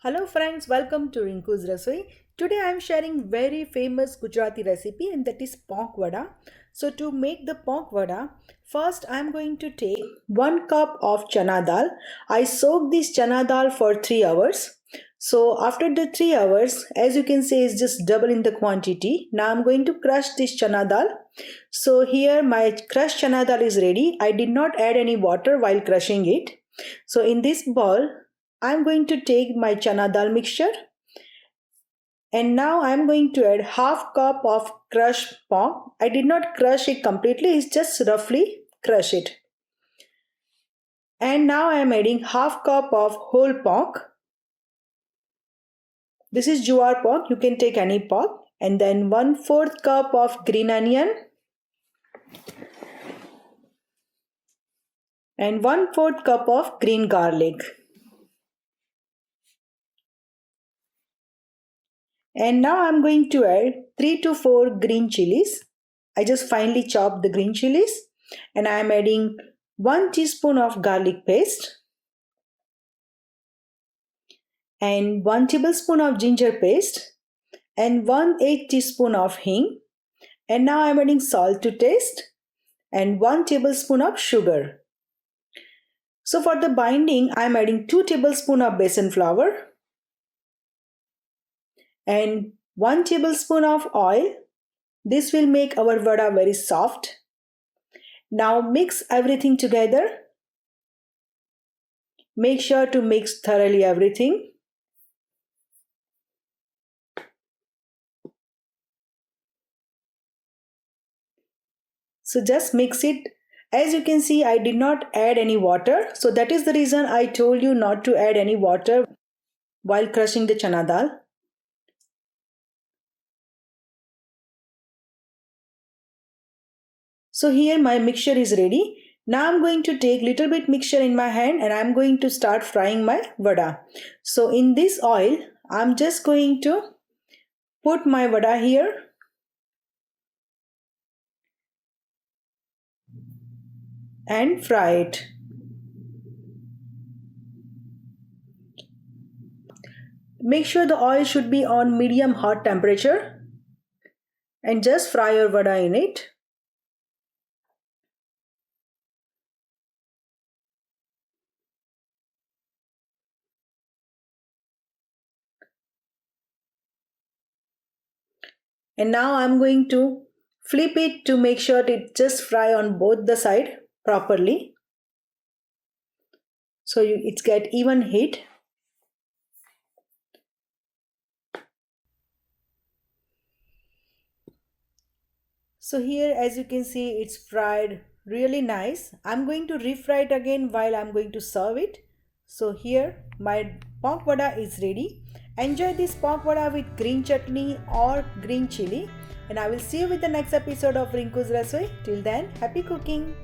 Hello friends, welcome to RinkusRasoi. Today I am sharing very famous Gujarati recipe and that is ponk vada. So to make the ponk vada, first I am going to take 1 cup of chana dal. I soak this chana dal for 3 hours. So after the 3 hours, as you can see, it's just double in the quantity. Now I'm going to crush this chana dal. So here my crushed chana dal is ready. I did not add any water while crushing it. So in this bowl, I'm going to take my chana dal mixture and now I'm going to add half cup of crushed ponk. I did not crush it completely, it's just roughly crush it. And now I am adding half cup of whole ponk. This is jowar ponk, you can take any ponk. And then 1/4 cup of green onion and 1/4 cup of green garlic. And now I'm going to add 3 to 4 green chilies. I just finely chopped the green chilies and I am adding 1 teaspoon of garlic paste and 1 tablespoon of ginger paste and 1/8 teaspoon of hing. And now I am adding salt to taste and 1 tablespoon of sugar. So for the binding, I am adding 2 tablespoon of besan flour and 1 tablespoon of oil. This will make our vada very soft. Now mix everything together. Make sure to mix thoroughly everything. So just mix it. As you can see, I did not add any water. So that is the reason I told you not to add any water while crushing the chana dal. So here my mixture is ready. Now I'm going to take little bit mixture in my hand and I'm going to start frying my vada. So in this oil, I'm just going to put my vada here. And fry it. Make sure the oil should be on medium hot temperature and just fry your vada in it. And now I'm going to flip it to make sure it just fry on both the side properly. So it's get even heat. So here as you can see it's fried really nice. I'm going to refry it again while I'm going to serve it. So here my ponk vada is ready. Enjoy this ponk vada with green chutney or green chili. And I will see you with the next episode of RinkusRasoi. Till then, happy cooking!